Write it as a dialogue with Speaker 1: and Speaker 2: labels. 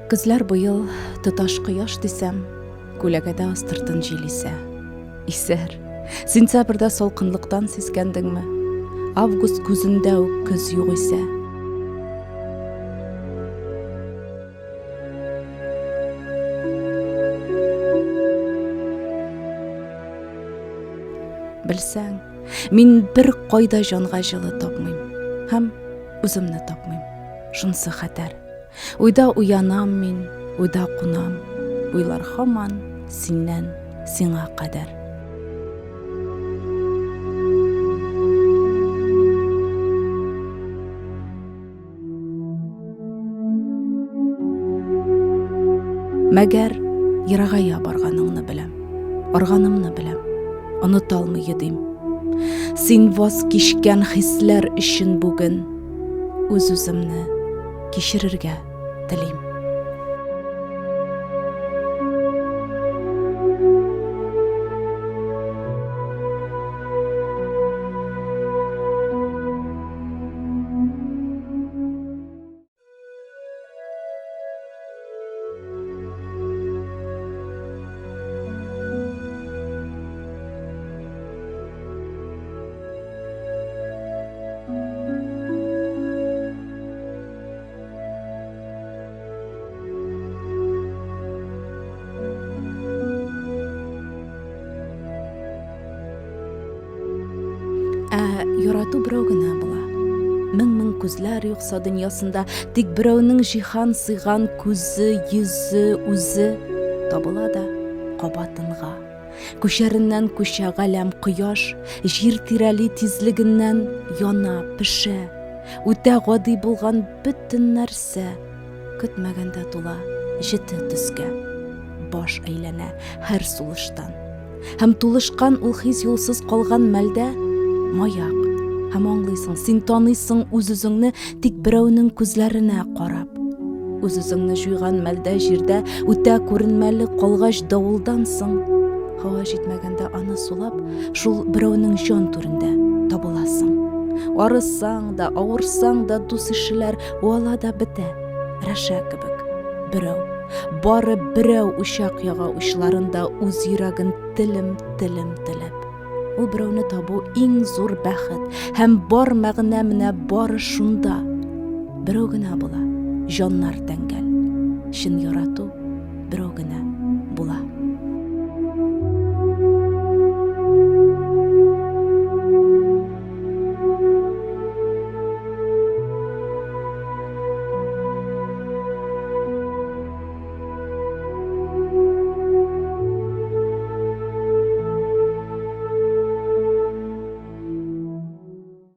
Speaker 1: Көзләр быел тоташ кояш дисәм, күләгәдә астыртын җил исә. Исәр, сентябрьдә салкынлыктан сискәндеңме? Август күзендә үк көз юк исә. Белсәң, мин бер кайда җанга җылы тапмыйм, һәм үземне тапмыйм. Шунсы хәтәр. Уйда уянам мин, уйда кунам, уйлар һаман синнән сиңа кадәр. Мәгәр ерагая барганыңны беләм, арганымны беләм, оныта алмый идем. Син ваз кичкән хисләр өчен бүген үз-үземне кичерергә телим. Ярату берәү генә була. Мең күзләр юкса дөньясында, тик берәүнең җиһан сыйган күзе, йөзе, үзе табыла да кабатынга. Күчәреннән күчә галәм кояш, җир тирәли тизлегеннән яна, пешә. Үтә гади булган бөтен нәрсә көтмәгәндә тула җете төскә. Баш әйләнә һәр сулыштан. Һәм тулышкан ул хис юлсыз калган мәлдә маяк. Һәм аңлыйсың, син таныйсың үз-үзеңне тик берәүнең күзләренә карап. Үз-үзеңне җуйган мәлдә җирдә үтә күренмәле калгач давылдансың. Һава җитмәгәндә аны сулап, шул берәүнең җан түрендә табыласың. Арысаң да, авырсаң да дус ишеләр, уала да бетә. Рәшә кебек. Берәү, бары берәү учак яга учларында үз йөрәген телеп. Ул берәүне табу иң зур бәхет, һәм бар мәгънә менә бары шунда. Берәү генә була, җаннар тәңгәл. Чын ярату берәү генә була.